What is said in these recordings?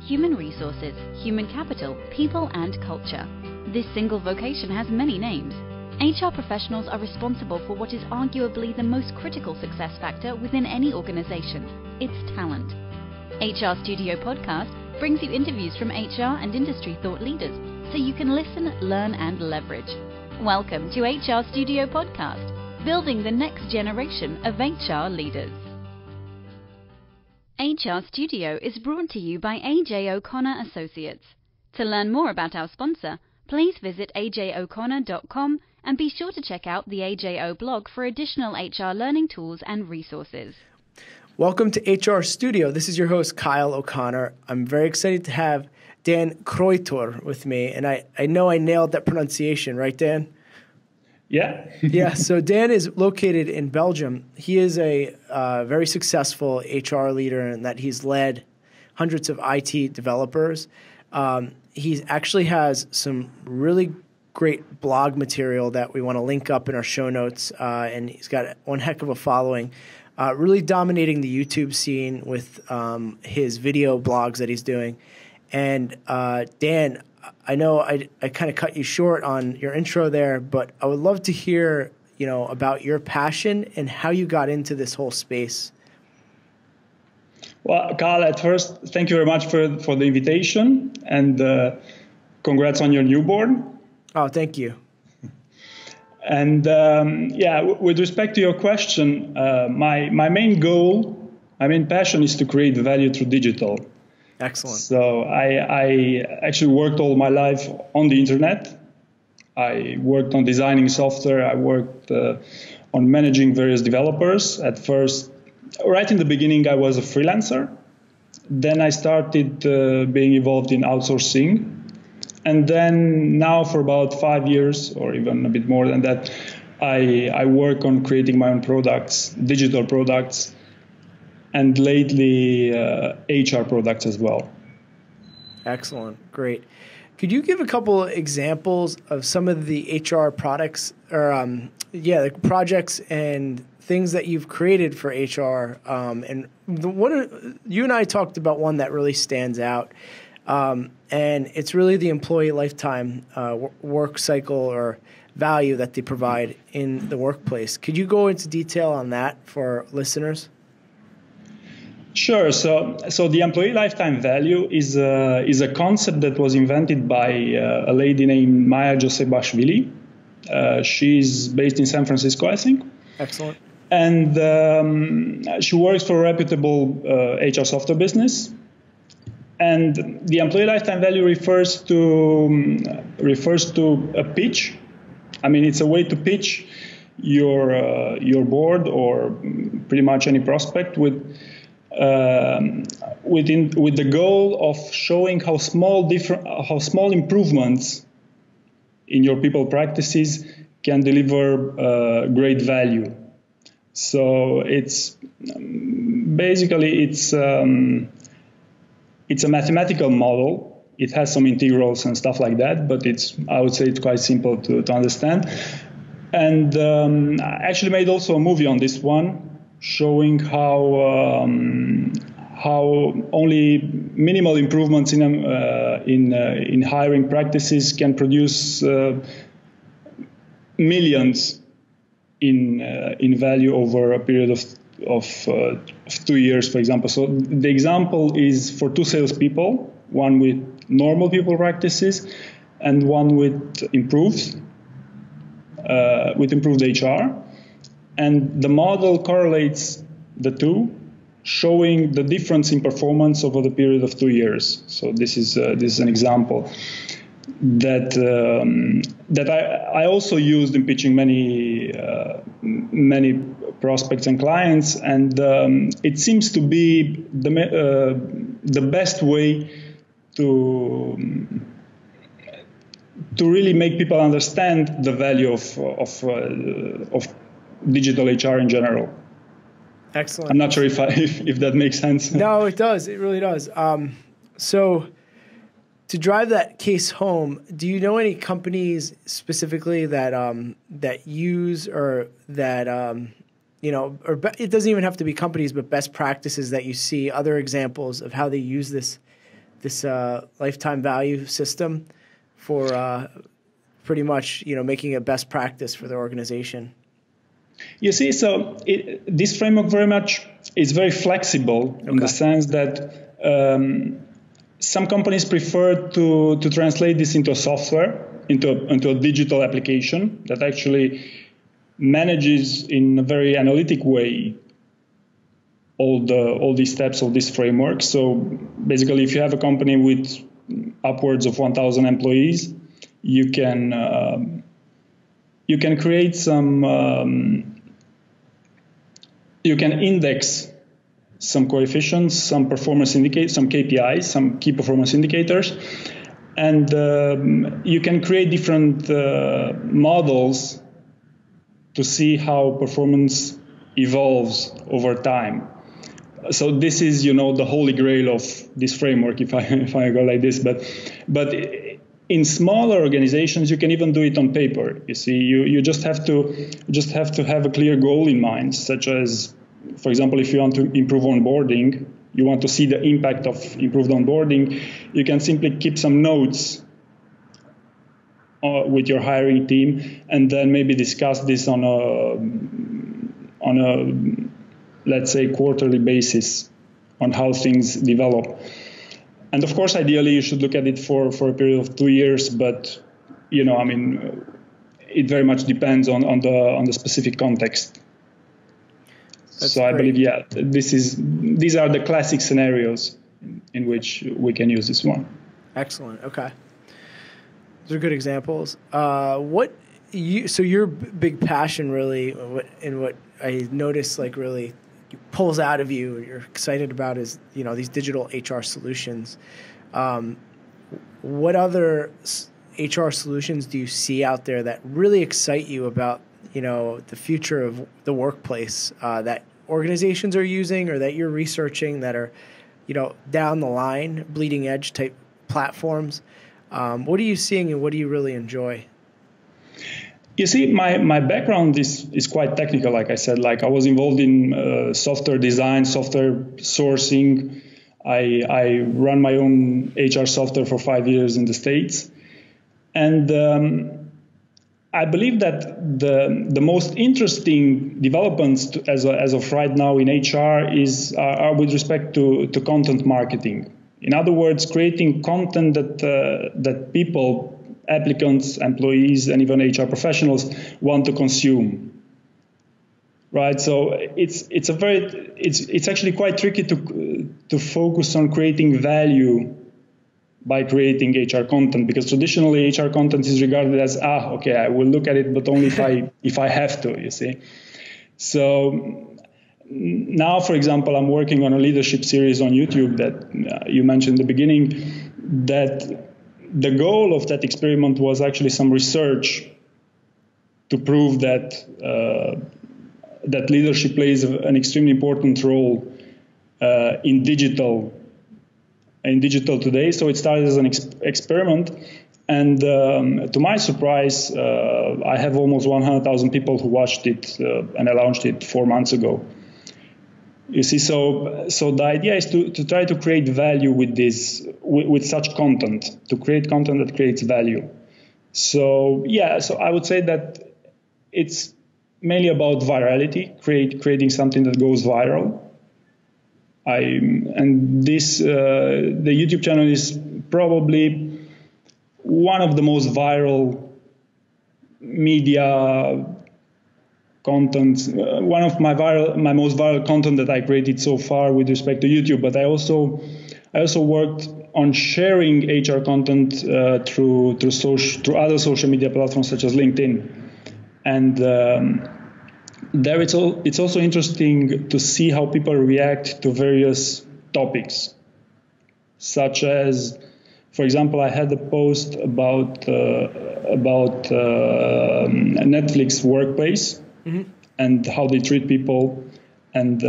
human resources, human capital, people and culture. This single vocation has many names. HR professionals are responsible for what is arguably the most critical success factor within any organization. It's talent. HR Studio Podcast brings you interviews from HR and industry thought leaders so you can listen, learn and leverage. Welcome to HR Studio Podcast, building the next generation of HR leaders. HR Studio is brought to you by A.J. O'Connor Associates. To learn more about our sponsor, please visit ajoconnor.com and be sure to check out the AJO blog for additional HR learning tools and resources. Welcome to HR Studio. This is your host, Kyle O'Connor. I'm very excited to have Dan Croitor with me, and I know I nailed that pronunciation, right, Dan? Yeah. Yeah, so Dan is located in Belgium. He is a very successful HR leader in that he's led hundreds of IT developers. He actually has some really great blog material that we want to link up in our show notes, and he's got one heck of a following, really dominating the YouTube scene with his video blogs that he's doing. And Dan, I know I kind of cut you short on your intro there, but I would love to hear, about your passion and how you got into this whole space. Well, Carl, at first, thank you very much for the invitation, and congrats on your newborn. Oh, thank you. And with respect to your question, my main goal, my main passion is to create value through digital. Excellent. So I actually worked all my life on the internet. I worked on designing software. I worked on managing various developers. At first, right in the beginning, I was a freelancer. Then I started being involved in outsourcing. And then now for about 5 years, or even a bit more than that, I work on creating my own products, digital products, and lately HR products as well. Excellent. Great. Could you give a couple examples of some of the HR products or like projects and things that you've created for HR? And you and I talked about one that really stands out. And it's really the employee lifetime work cycle or value that they provide in the workplace. Could you go into detail on that for listeners? Sure. So the employee lifetime value is a concept that was invented by a lady named Maya Josebashvili. She's based in San Francisco, I think. Excellent. And she works for a reputable HR software business. And the employee lifetime value refers to a pitch. I mean, it's a way to pitch your board or pretty much any prospect with the goal of showing how small improvements in your people practices can deliver great value. So it's basically it's a mathematical model. It has some integrals and stuff like that, but I would say it's quite simple to understand. And I actually made also a movie on this one, showing how only minimal improvements in hiring practices can produce millions in value over a period of 2 years, for example. So the example is for 2 salespeople, one with normal people practices and one with improved HR. And the model correlates the two, showing the difference in performance over the period of 2 years. So this is an example that I also used in pitching many prospects and clients, and it seems to be the best way to really make people understand the value of digital HR in general. Excellent. I'm not sure if that makes sense. No, it does. It really does. So to drive that case home, do you know any companies specifically that use or that or it doesn't even have to be companies, but best practices that you see, other examples of how they use this this lifetime value system for pretty much, making it best practice for the organization. You see, so this framework very much is very flexible in the sense that some companies prefer to translate this into a software, into a digital application that actually manages in a very analytic way all these steps of this framework. So basically, if you have a company with upwards of 1,000 employees, you can create some. You can index some coefficients, some performance indicators, some KPIs, some key performance indicators, and you can create different models to see how performance evolves over time. So this is, the holy grail of this framework, if I go like this. But in smaller organizations, you can even do it on paper. You see, you just have to have a clear goal in mind, such as, for example, if you want to improve onboarding, you want to see the impact of improved onboarding, you can simply keep some notes with your hiring team, and then maybe discuss this on a let's say quarterly basis on how things develop. And of course, ideally, you should look at it for a period of 2 years. But it very much depends on the specific context. That's so I great. believe, these are the classic scenarios in which we can use this one. Excellent. Okay, those are good examples. So your big passion really, and what I noticed, really pulls out of you, you're excited about, is these digital HR solutions. What other HR solutions do you see out there that really excite you about the future of the workplace that organizations are using or that you're researching that are down the line, bleeding edge type platforms? What are you seeing and what do you really enjoy? You see, my background is quite technical, like I said. I was involved in software design, software sourcing. I run my own HR software for 5 years in the States. And I believe that the most interesting developments as of right now in HR are with respect to content marketing. In other words, creating content that people, applicants, employees, and even HR professionals want to consume. Right, so it's actually quite tricky to focus on creating value by creating HR content, because traditionally HR content is regarded as okay, I will look at it, but only if I have to. You see, so now, for example, I'm working on a leadership series on YouTube that you mentioned in the beginning. That the goal of that experiment was actually some research to prove that that leadership plays an extremely important role in digital today. So it started as an experiment, and to my surprise, I have almost 100,000 people who watched it, and I launched it 4 months ago. You see, so the idea is to try to create value with such content, to create content that creates value. So I would say that it's mainly about virality, creating something that goes viral. The YouTube channel is probably one of the most viral media content, one of my most viral content that I created so far with respect to YouTube. But I also worked on sharing HR content through other social media platforms such as LinkedIn, and there it's also interesting to see how people react to various topics, such as, for example, I had a post about Netflix Workplace. Mm-hmm. And how they treat people, and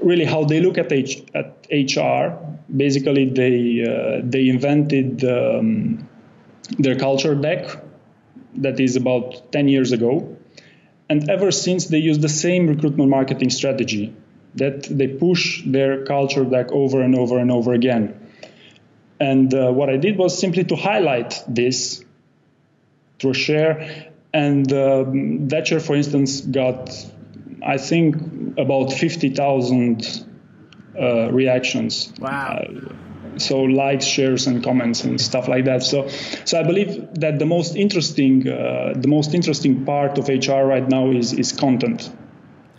really how they look at HR. Basically, they invented their culture deck that is about 10 years ago, and ever since they use the same recruitment marketing strategy, that they push their culture deck over and over and over again. And what I did was simply to highlight this through a share. And that share, for instance, got, I think, about 50,000 reactions. Wow. So likes, shares, and comments and stuff like that. So I believe that the most interesting part of HR right now is content.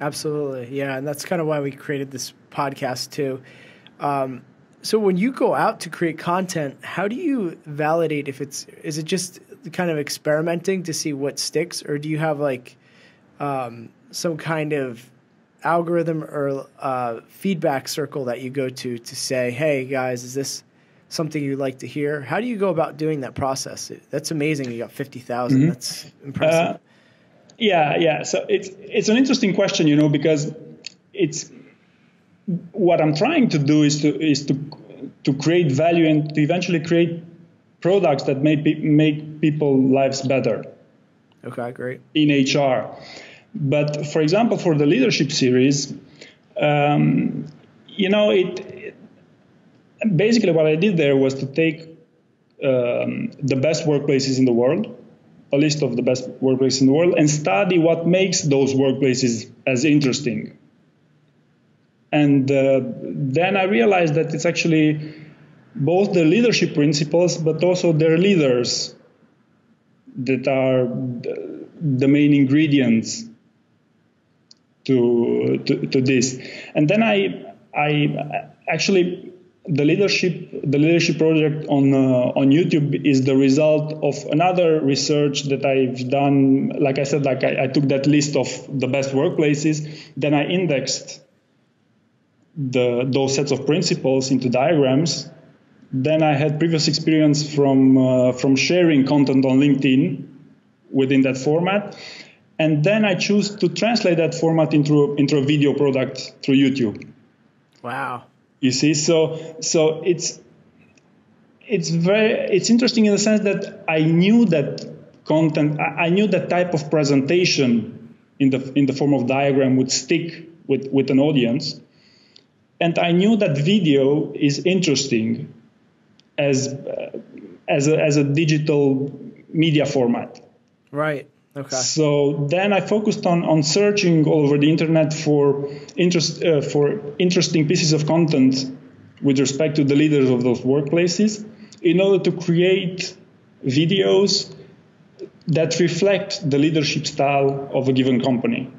Absolutely, yeah, and that's kind of why we created this podcast too. So when you go out to create content, how do you validate if is it just kind of experimenting to see what sticks, or do you have like some kind of algorithm or feedback circle that you go to say, hey guys, is this something you'd like to hear? How do you go about doing that process? That's amazing. You got 50,000. Mm-hmm. That's impressive. Yeah. So it's an interesting question, because it's what I'm trying to do is to create value and to eventually create products that make people's lives better. Okay, great. In HR. But for example, for the leadership series, basically what I did there was to take the best workplaces in the world, a list of the best workplaces in the world, and study what makes those workplaces as interesting. And then I realized that it's actually both the leadership principles, but also their leaders that are the main ingredients to this. And then I actually the leadership project on YouTube is the result of another research that I've done. Like I said, I took that list of the best workplaces, then I indexed those sets of principles into diagrams. Then I had previous experience from sharing content on LinkedIn within that format. And then I choose to translate that format into a video product through YouTube. Wow. You see, so it's interesting in the sense that I knew that content, I knew that type of presentation in the form of diagram would stick with an audience, and I knew that video is interesting as a digital media format. Right. Okay. So then I focused on searching all over the internet for interesting pieces of content with respect to the leaders of those workplaces in order to create videos that reflect the leadership style of a given company.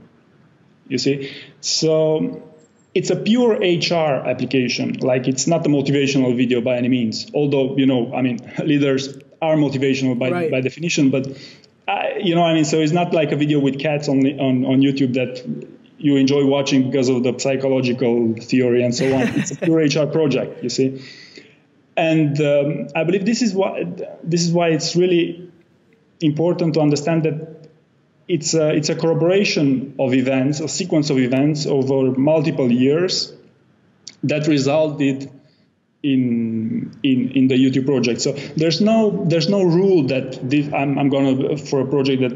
You see? So it's a pure HR application. Like, it's not a motivational video by any means. Although, leaders are motivational by definition, but so it's not like a video with cats on YouTube that you enjoy watching because of the psychological theory and so on. It's a pure HR project, you see. And I believe this is why it's really important to understand that it's a corroboration of events, a sequence of events over multiple years that resulted in the YouTube project. So there's no rule that I'm gonna, for a project that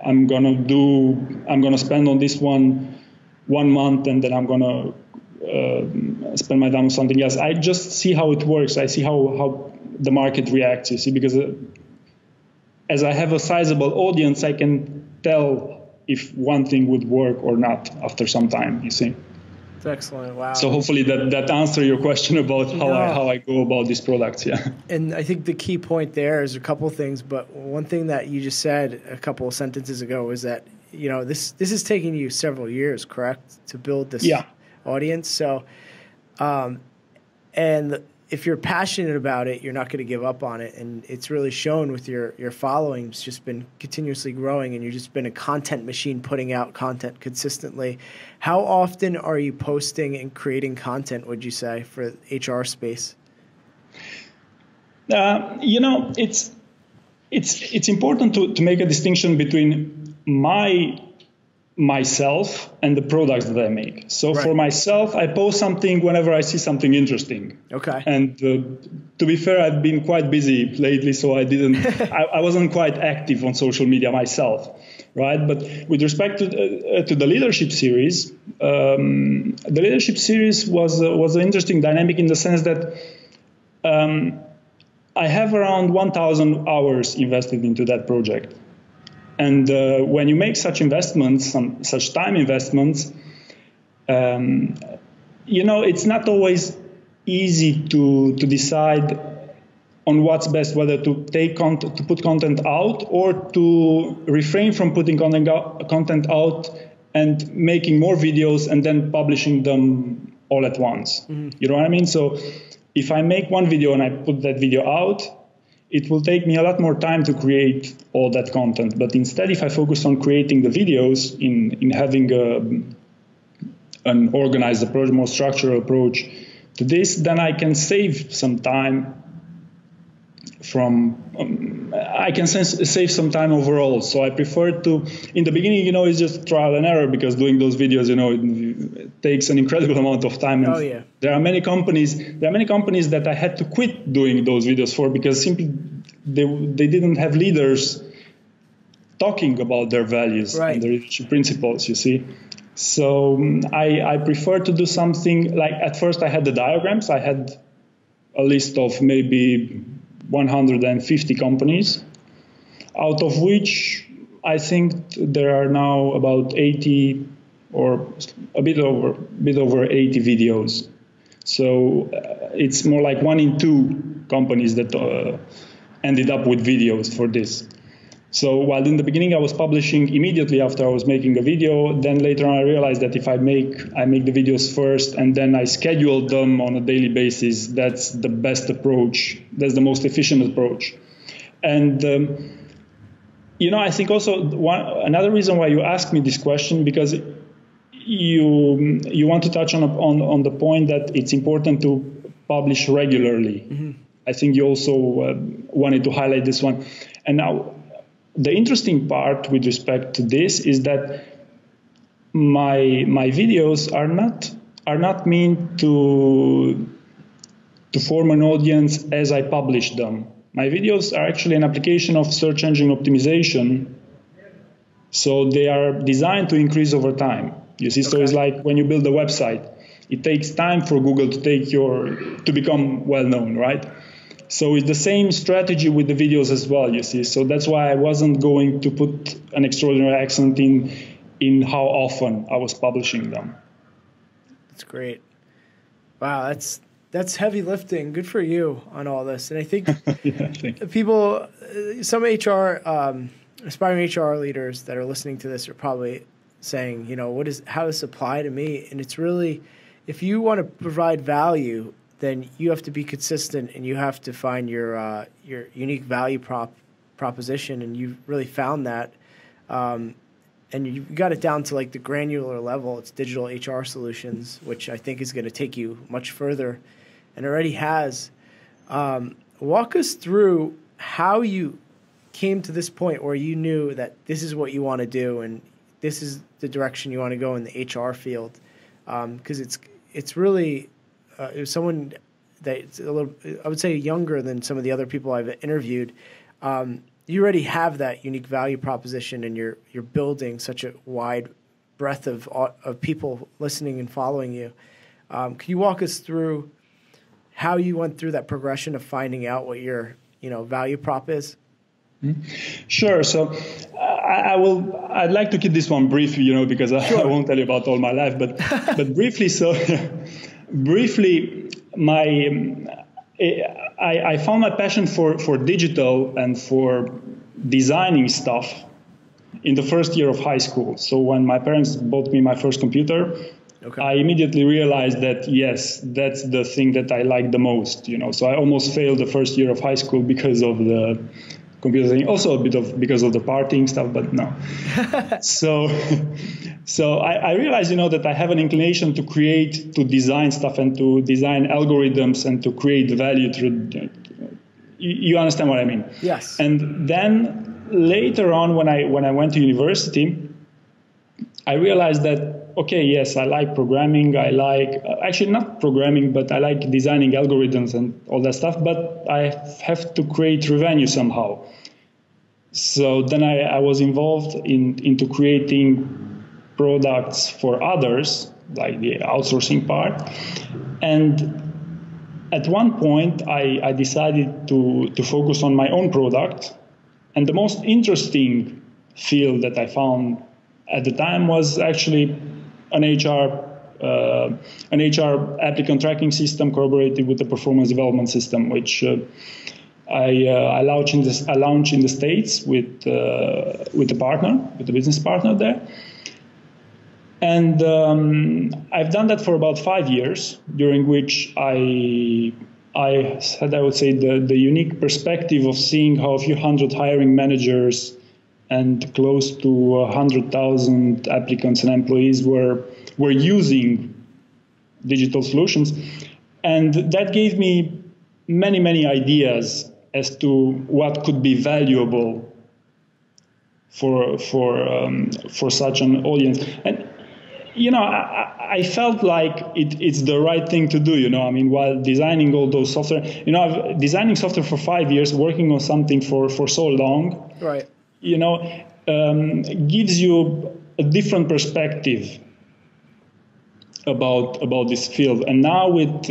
I'm gonna spend on this one month and then I'm gonna spend my time on something else. I just see how it works. I see how the market reacts, you see, because as I have a sizable audience, I can tell if one thing would work or not after some time, you see. Excellent. Wow. So hopefully that answers your question about how I go about these products. Yeah. And I think the key point there is a couple of things, but one thing that you just said a couple of sentences ago is that, this is taking you several years, correct, to build this audience. So, and if you're passionate about it, you're not going to give up on it. And it's really shown with your following. It's just been continuously growing, and you've just been a content machine putting out content consistently. How often are you posting and creating content, would you say, for HR space? It's important to make a distinction between myself and the products that I make. So for myself, I post something whenever I see something interesting. Okay. And to be fair, I've been quite busy lately, so I wasn't quite active on social media myself, right? But with respect to the leadership series, the leadership series was an interesting dynamic in the sense that I have around 1,000 hours invested into that project. And when you make such investments, such time investments, it's not always easy to decide on what's best, whether to put content out or to refrain from putting content out and making more videos and then publishing them all at once. Mm-hmm. You know what I mean? So if I make one video and I put that video out, it will take me a lot more time to create all that content. But instead, if I focus on creating the videos, in having an organized approach, more structural approach to this, then I can save some time I can save some time overall. So I prefer to, in the beginning, it's just trial and error, because doing those videos, it takes an incredible amount of time. And there are many companies that I had to quit doing those videos for, because simply they didn't have leaders talking about their values and their leadership principles, you see. So I prefer to do something like, at first I had the diagrams. I had a list of maybe 150 companies, out of which I think there are now about 80 or a bit over 80 videos. So it's more like 1 in 2 companies that ended up with videos for this. So while in the beginning I was publishing immediately after I was making a video, then later on I realized that if I make the videos first and then I schedule them on a daily basis, that's the best approach. That's the most efficient approach. And I think also another reason why you asked me this question, because you want to touch on the point that it's important to publish regularly. Mm-hmm. I think you also wanted to highlight this one. And now, the interesting part with respect to this is that my videos are not meant to form an audience as I publish them. My videos are actually an application of search engine optimization, so they are designed to increase over time. You see, so it's like when you build a website, it takes time for Google to become well known, right? So it's the same strategy with the videos as well, you see. So that's why I wasn't going to put an extraordinary accent in how often I was publishing them. That's great. Wow, that's heavy lifting. Good for you on all this. And I think people, some aspiring HR leaders that are listening to this are probably saying, how does this apply to me? And it's really, if you want to provide value, then you have to be consistent and you have to find your unique value proposition, and you've really found that, and you got it down to like the granular level. It's digital HR solutions, which I think is going to take you much further, and already has. Walk us through how you came to this point where you knew that this is what you want to do and this is the direction you want to go in the HR field, because it's really it was someone that's a little, I would say, younger than some of the other people I've interviewed. You already have that unique value proposition, and you're building such a wide breadth of people listening and following you. Can you walk us through how you went through that progression of finding out what your value prop is? Sure. So I'd like to keep this one brief, because I won't tell you about all my life, but briefly. So briefly, I found my passion for digital and for designing stuff in the first year of high school. So when my parents bought me my first computer, I immediately realized that, yes, that's the thing that I like the most. So I almost failed the first year of high school because of the computer thing. Also because of the partying stuff, but no. So I realized, that I have an inclination to design stuff and to design algorithms and to create value through. You understand what I mean? Yes. And then later on, when I went to university, I realized that, okay, yes, I like programming. I like, actually not programming, but I like designing algorithms and all that stuff, but I have to create revenue somehow. So then I was involved into creating products for others, like the outsourcing part. And at one point, I decided to focus on my own product. And the most interesting field that I found at the time was actually an HR applicant tracking system corroborated with the performance development system, which I launched in the States with a partner, with a business partner there. And I've done that for about 5 years, during which I had, I would say, the unique perspective of seeing how a few hundred hiring managers and close to 100,000 applicants and employees were using digital solutions. And that gave me many ideas as to what could be valuable for such an audience. And I felt like it's the right thing to do. I mean, while designing all those software, designing software for 5 years, working on something for so long, right? Gives you a different perspective about this field. And now with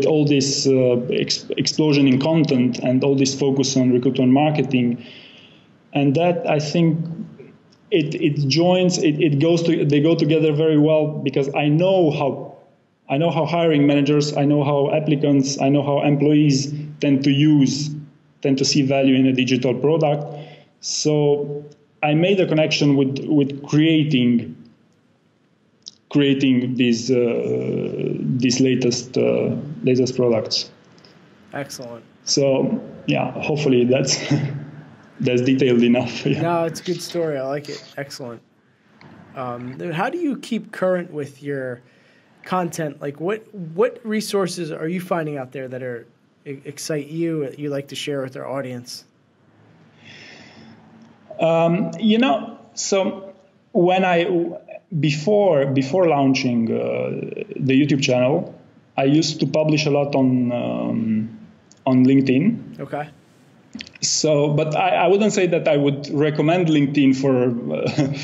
all this explosion in content and all this focus on recruitment marketing, and that, I think they go together very well, because I know how hiring managers, I know how applicants, I know how employees tend to see value in a digital product. So I made a connection with creating these latest products. Excellent. So yeah, hopefully that's detailed enough. Yeah. No, it's a good story. I like it. Excellent. How do you keep current with your content? Like, what resources are you finding out there that excite you, that you like to share with our audience? So when before launching the YouTube channel, I used to publish a lot on LinkedIn. Okay. So, but I wouldn't say that I would recommend LinkedIn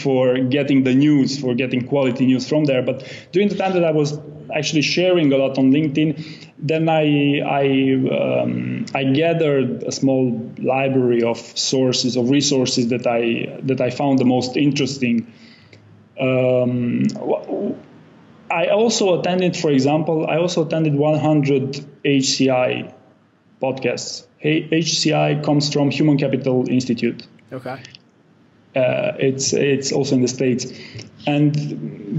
for getting the news, for getting quality news from there. But during the time that I was actually sharing a lot on LinkedIn, then I gathered a small library of sources, of resources that I found the most interesting. I also attended, for example, 100 HCI podcasts. HCI comes from Human Capital Institute. Okay. It's also in the States. And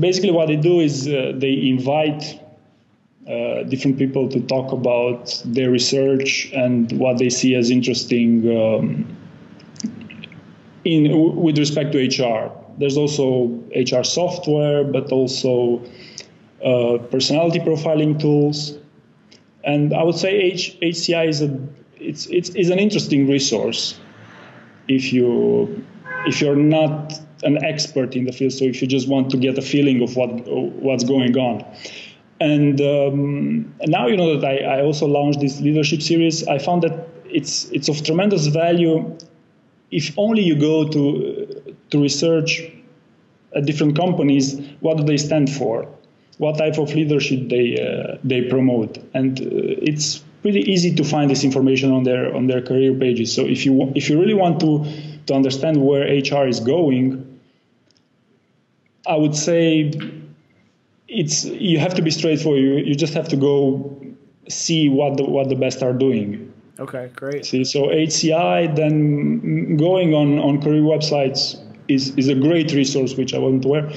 basically what they do is they invite different people to talk about their research and what they see as interesting with respect to HR. There's also HR software, but also personality profiling tools. And I would say HCI is an interesting resource if you're not an expert in the field. So if you just want to get a feeling of what's going on. And now that I also launched this leadership series, I found that it's of tremendous value if only you go to research at different companies, what do they stand for, what type of leadership they promote, and it's pretty easy to find this information on their career pages. So if you really want to understand where HR is going, I would say you have to be straightforward. You just have to go see what the best are doing. Okay, great. See, so HCI, then going on career websites is a great resource, which I wasn't aware.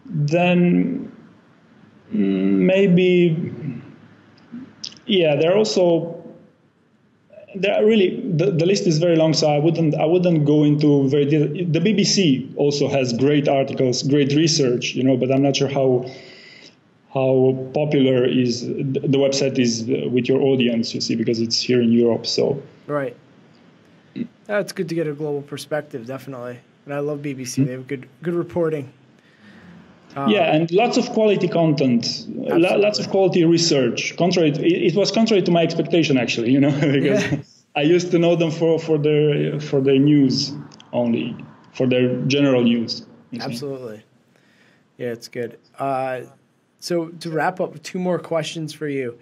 Then maybe, there are really, the list is very long, so I wouldn't go into very detail. The BBC also has great articles, great research, but I'm not sure how popular the website is with your audience, you see, because it's here in Europe. So right, it's good to get a global perspective, definitely. And I love BBC; they have good reporting. And lots of quality content, lots of quality research. It was contrary to my expectation, actually, because I used to know them for their news only, for their general news. Absolutely, yeah, it's good. So to wrap up, 2 more questions for you.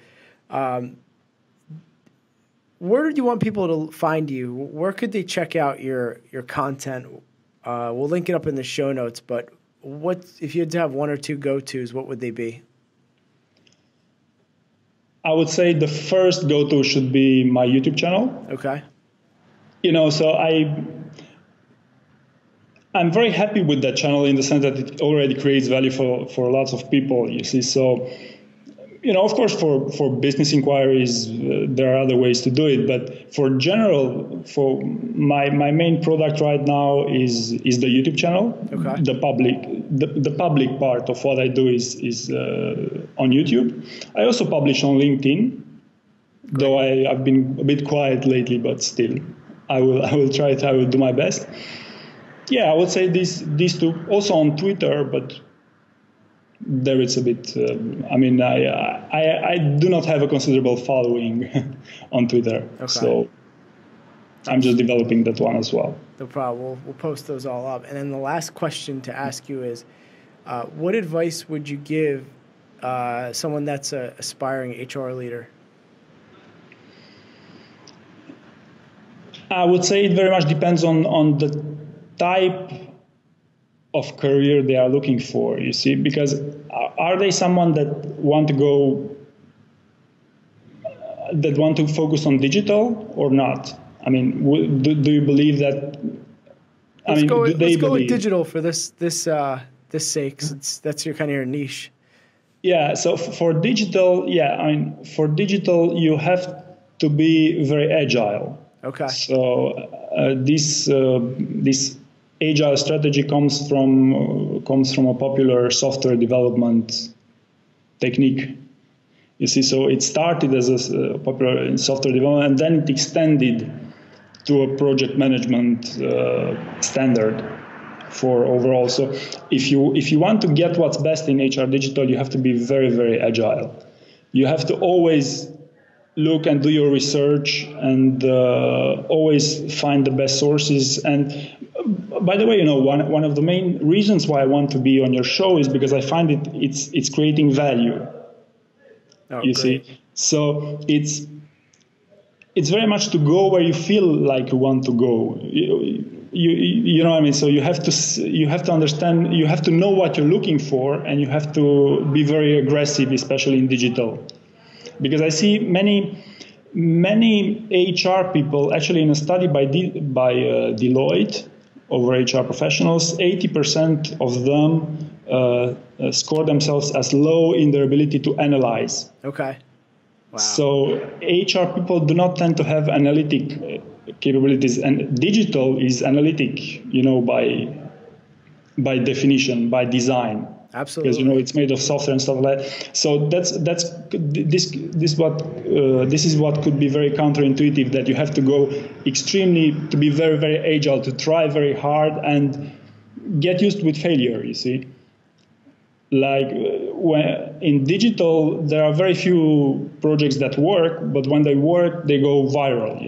Where do you want people to find you? Where could they check out your content? We'll link it up in the show notes, but what if you had to have 1 or 2 go-tos, what would they be? I would say the first go-to should be my YouTube channel. Okay. So I'm very happy with that channel in the sense that it already creates value for lots of people, you see. So, of course, for business inquiries, there are other ways to do it. But for my main product right now is the YouTube channel. Okay. The public part of what I do is on YouTube. I also publish on LinkedIn, though I've been a bit quiet lately, but still, I will try it. I will do my best. Yeah, I would say these 2. Also on Twitter, but there it's a bit. I do not have a considerable following on Twitter, so I'm just developing that one as well. No problem. We'll post those all up. And then the last question to ask you is, what advice would you give someone that's an aspiring HR leader? I would say it very much depends on the type of career they are looking for, you see, because are they someone that want to focus on digital or not? I mean, do you believe that? Let's go with digital for this sake. That's your kind of your niche. Yeah. So for digital, you have to be very agile. Okay. So this agile strategy comes from a popular software development technique. You see, so it started as a popular software development, and then it extended to a project management standard for overall. So if you want to get what's best in HR digital, you have to be very, very agile. You have to always look and do your research and always find the best sources. And by the way, one of the main reasons why I want to be on your show is because I find it's creating value. Oh, you great. see, so it's very much to go where you feel like you want to go. You know what I mean? So you have to understand, you have to know what you're looking for, and you have to be very aggressive, especially in digital. Because I see many HR people, actually in a study by Deloitte over HR professionals, 80% of them score themselves as low in their ability to analyze. Okay. Wow. So HR people do not tend to have analytic capabilities, and digital is analytic, by definition, by design. Absolutely. Because it's made of software and stuff like that. So this is what could be very counterintuitive, that you have to go to be very, very agile, to try very hard and get used with failure, you see. Like when in digital, there are very few projects that work, but when they work, they go viral,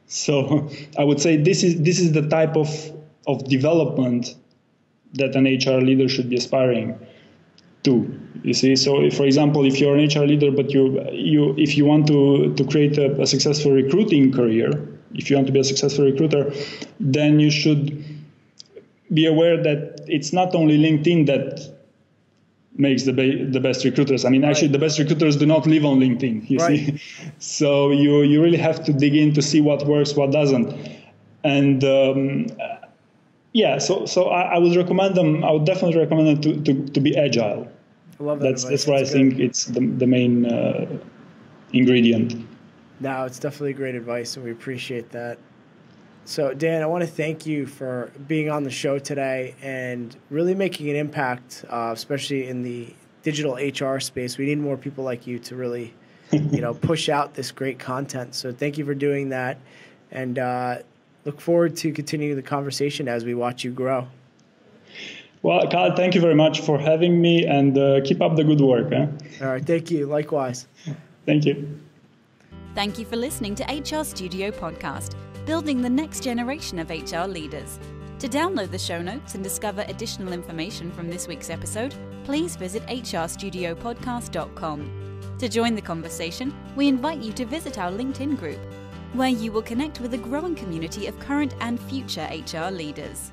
So I would say this is the type of development that an HR leader should be aspiring to. You see, so if, for example, if you're an HR leader, but if you want to create a successful recruiting career, if you want to be a successful recruiter, then you should be aware that it's not only LinkedIn that makes the best recruiters. I mean, actually, the best recruiters do not live on LinkedIn, you see. So you really have to dig in to see what works, what doesn't. And so I would recommend them. I would definitely recommend them to be agile. I love that. That's why I think it's the main ingredient. No, it's definitely great advice, and we appreciate that. So, Dan, I want to thank you for being on the show today and really making an impact, especially in the digital HR space. We need more people like you to really, push out this great content. So thank you for doing that, and look forward to continuing the conversation as we watch you grow. Well, Kyle, thank you very much for having me, and keep up the good work. All right, thank you. Likewise. Thank you. Thank you for listening to HR Studio Podcast, building the next generation of HR leaders. To download the show notes and discover additional information from this week's episode, please visit hrstudiopodcast.com. To join the conversation, we invite you to visit our LinkedIn group, where you will connect with a growing community of current and future HR leaders.